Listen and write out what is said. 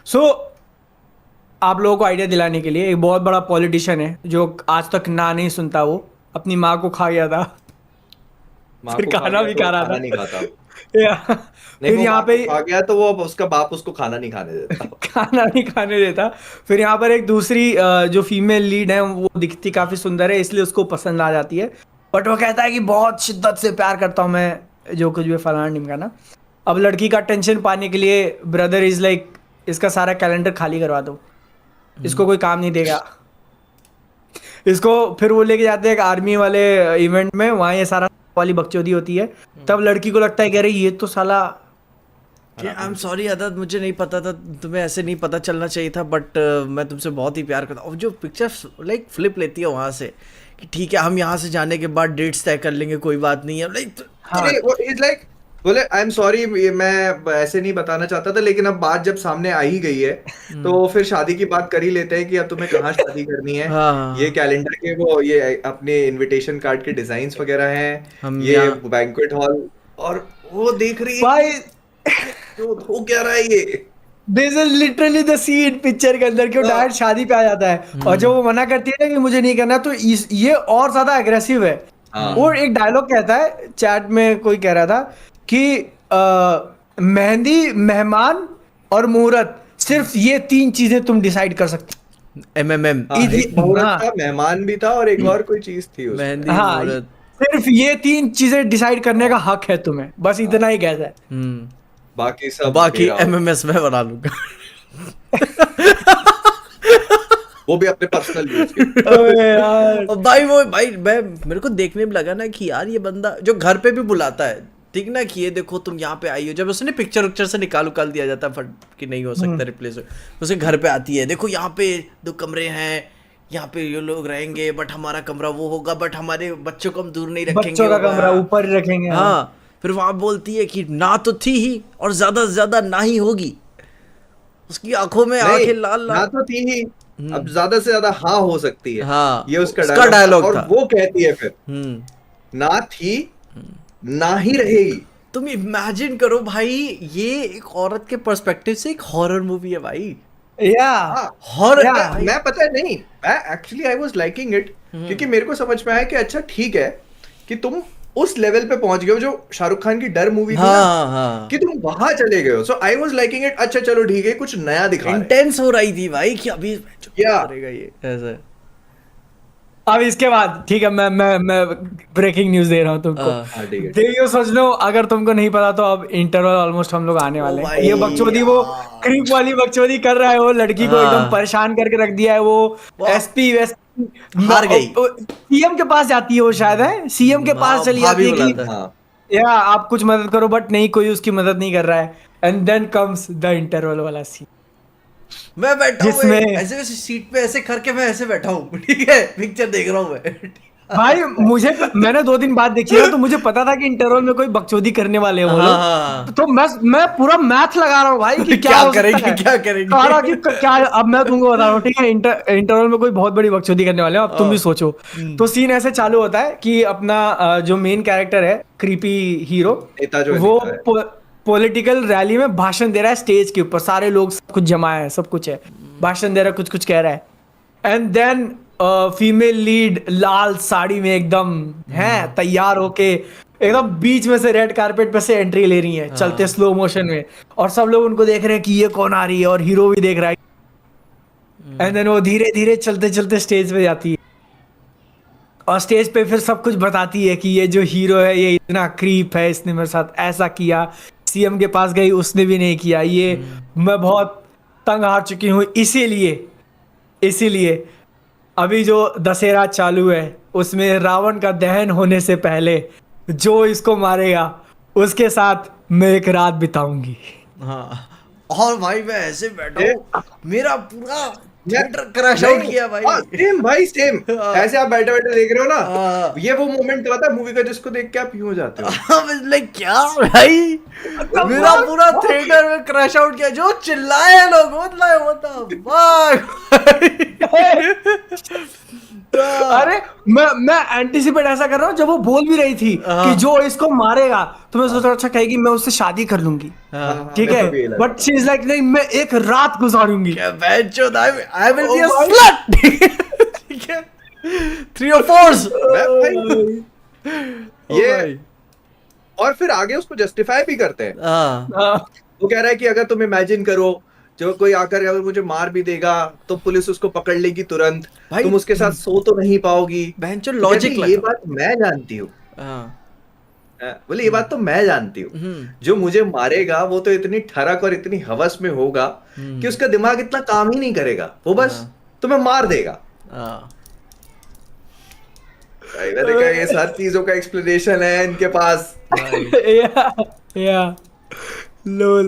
सो आप लोगों को आइडिया दिलाने के लिए, एक बहुत बड़ा पॉलिटिशियन है जो आज तक ना नहीं सुनता, वो अपनी माँ को खा गया था, माँ फिर को खा खाना गया भी तो वो खा रहा खाना नहीं खाता। था। या नहीं, फिर वो यहाँ माँ पे को खा गया तो वो अब उसका बाप उसको खाना नहीं खाने देता। खाना नहीं खाने देता। फिर यहाँ पर एक दूसरी जो फीमेल लीड है वो दिखती काफी सुंदर है, इसलिए उसको पसंद आ जाती है। बट वो कहता है कि बहुत शिद्दत से प्यार करता हूँ मैं, जो कुछ भी फलाना ढिमकाना। अब लड़की का टेंशन पाने के लिए ब्रदर इज लाइक, इसका सारा कैलेंडर खाली करवा दो, इसको कोई काम नहीं देगा इसको। फिर वो लेके जाते हैं एक आर्मी वाले इवेंट में, वहाँ ये सारा वाली बकचोदी होती है। तब लड़की को लगता है कि अरे ये तो साला आई एम सॉरी आदत, मुझे नहीं पता था, तुम्हें ऐसे नहीं पता चलना चाहिए था, बट मैं तुमसे बहुत ही प्यार करता हूँ। और जो पिक्चर लाइक फ्लिप लेती है वहाँ से कि ठीक है हम यहाँ से जाने के बाद डेट्स तय कर लेंगे, कोई बात नहीं है, लाइक हाँ अरे वो इज लाइक बोले आई एम सॉरी, मैं ऐसे नहीं बताना चाहता था, लेकिन अब बात जब सामने आ ही गई है तो फिर शादी की बात कर ही लेते हैं कि अब तुम्हें कहाँ शादी करनी है। ये हाँ कैलेंडर के वो ये अपने इनविटेशन कार्ड के डिजाइन्स वगैरह हैं, हम ये यहाँ बैंक्वेट हॉल, और वो देख रही है भाई, कि जो हो क्या रहा है ये। This is literally the scene picture के अंदर, क्यों हाँ, डायरेक्ट शादी पे आ जाता है। और जब वो मना करती है ना कि मुझे नहीं करना, तो ये और ज्यादा अग्रेसिव है। हाँ, वो एक डायलॉग कहता है, चैट में कोई कह रहा था कि मेहंदी, मेहमान और मुहूर्त, सिर्फ ये 3 चीजें तुम डिसाइड कर सकते एमएमएम हाँ, एक मुहूर्त हाँ था, मेहमान भी था, और एक और कोई चीज थी उसमें। मेहंदी हाँ, मुहूर्त। सिर्फ ये 3 चीजें डिसाइड करने का हक है तुम्हें, बस इतना ही कहता है। बाकी सब बाकी मेरा हो। एमएमएस में बना लूंगा। वो भी अपने पर्सनल यूज के। अबे यार, और भाई वो भाई मैं मेरे को देखने में लगा ना कि यार ये बंदा जो घर पे भी बुलाता है, ठीक ना, कि ये देखो तुम यहाँ पे आई हो, जब उसने पिक्चर उक्चर से निकाल दिया जाता है फट कि नहीं हो सकता रिप्लेस, उसे घर पे आती है, देखो यहाँ पे 2 कमरे हैं, यहाँ पे ये लोग रहेंगे, बट हमारा कमरा वो होगा, बट हमारे बच्चों को हम दूर नहीं रखेंगे बच्चों का वो कमरा वहाँ। ऊपर ही रखेंगे। हाँ, हाँ, फिर वहां बोलती है कि ना तो थी ही और ज्यादा से ज्यादा ना ही होगी, उसकी आंखों में नहीं, आंखें लाल ना लाल। तो थी ही, अब ज्यादा से ज्यादा हाँ हो सकती है। हाँ, ये उसका उसका डायलॉग था, डायलॉग और था। वो कहती है फिर हम्म ना थी ना ही रहेगी। तुम इमेजिन करो भाई, ये एक औरत के पर्सपेक्टिव से एक हॉरर मूवी है भाई। या हाँ, हॉरर मैं पता है नहीं, मैं actually I was liking it, क्योंकि मेरे को समझ में आया कि अच्छा ठीक है कि तुम उस लेवल पे पहुंच गए हो जो शाहरुख खान की डर मूवी थी ना, हाँ हाँ, कि तुम वहां चले गए हो। सो आई वाज लाइकिंग इट, अच्छा चलो ठीक है, कुछ नया दिखा रहे हैं। इंटेंस हो रही थी भाई कि अभी जो या करेगा ये ऐसे। अब इसके बाद ठीक है, मैं ब्रेकिंग न्यूज दे रहा हूँ तुमको। हाँ ठीक है। देखियो, सोच लो, अगर तुमको नहीं पता तो अब इंटरवल ऑलमोस्ट हम लोग आने ओ वाले हैं। भाई ये बकचोदी, वो यार। क्रीप वाली बकचोदी कर रहा है, वो लड़की को एकदम हाँ। परेशान करके रख दिया है। वो वो एसपी हार गई। सीएम के पास जाती है, वो शायद है सीएम के पास चली जाती भाभी है कि बुलाता है। हाँ, या आप कुछ मदद करो, बट नहीं, कोई उसकी मदद नहीं कर रहा है। And then comes the interval वाला सीन, मैं बैठा हूँ जिसमें ऐसे वैसे सीट पे ऐसे करके, मैं ऐसे बैठा हूँ, ठीक है, पिक्चर देख रहा हूँ मैं। भाई मैंने 2 दिन बाद देखी है, तो मुझे पता था कि इंटरवल में कोई बकचोदी करने वाले हैं वो हाँ, लोग। हाँ। तो मैं पूरा मैथ लगा रहा हूँ भाई कि क्या हो सकता करेंगे है, क्या करेंगे। सारा कि क्या। अब मैं तुमको बता रहा हूँ, ठीक है, इंटरवल में कोई बहुत बड़ी बकचोदी करने वाले हैं, अब तुम भी सोचो। तो सीन ऐसे चालू होता है कि अपना जो मेन कैरेक्टर है, क्रीपी हीरो, नेता जो है, वो नेता है। पॉलिटिकल रैली में भाषण दे रहा है, स्टेज के ऊपर सारे लोग, सब कुछ जमा है, सब कुछ है, भाषण दे रहा है, कुछ कुछ कह रहा है। एंड देन फीमेल लीड लाल साड़ी में एकदम है तैयार होके, एकदम बीच में से रेड कारपेट पे से एंट्री ले रही है, चलते स्लो मोशन में, और सब लोग उनको देख रहे हैं कि ये कौन आ रही है, और हीरो भी देख रहा है। एंड देन वो धीरे धीरे चलते चलते स्टेज पे जाती है, और स्टेज पे फिर सब कुछ बताती है कि ये जो हीरो है ये इतना क्रीप है, इसने मेरे साथ ऐसा किया, सीएम के पास गई उसने भी नहीं किया, ये मैं बहुत तंग हार चुकी हूँ, इसीलिए अभी जो दशहरा चालू है उसमें रावण का दहन होने से पहले जो इसको मारेगा उसके साथ मैं एक रात बिताऊंगी। हाँ, और भाई मैं ऐसे बैठा हूँ, मेरा पूरा मैं थिएटर क्रैश आउट किया भाई। सेम भाई सेम। हाँ। ऐसे आप बैठे बैठे देख रहे हो ना, हाँ। ये वो मोमेंट होता है मूवी का जिसको देख के आप यूं हो जाते हो। लाइक क्या भाई, मेरा पूरा थिएटर में क्रैश आउट किया, जो चिल्लाए लोग, मतलब अरे मैं एंटिसिपेट ऐसा कर रहा हूँ जब वो बोल भी रही थी कि जो इसको मारेगा तो मैं सोच रहा अच्छा कहेगी मैं उससे शादी कर लूंगी, हाँ। ठीक मेरे है, को भी ये लगा बट शी इज लाइक नहीं मैं एक रात गुजारूंगी। क्या बहनचोद, I will be a Oh my- slut। ठीक है, 3 or 4s। मैं भाई ओ ये भाई। और फिर आगे उसको जस्टिफाई भी करते हैं। हाँ हाँ, वो कह रहा है कि अगर तुम इमेजिन करो जो कोई आकर अगर मुझे मार भी देगा तो पुलिस उसको पकड़ लेगी तुरंत, भाई, तुम उसके साथ सो तो नहीं पाओगी। बहनचोद तो कहती लॉजिक है, ये लगा। बात मैं जानती हूँ। हाँ। बोले ये बात तो मैं जानती हूँ, जो मुझे मारेगा वो तो इतनी ठरक और इतनी हवस में होगा कि उसका दिमाग इतना काम ही नहीं करेगा, वो बस तुम्हें मार देगा। हाँ। भाई मैंने कहा ये हर चीजों का एक्सप्लेनेशन है इनके पास। भाई या लोल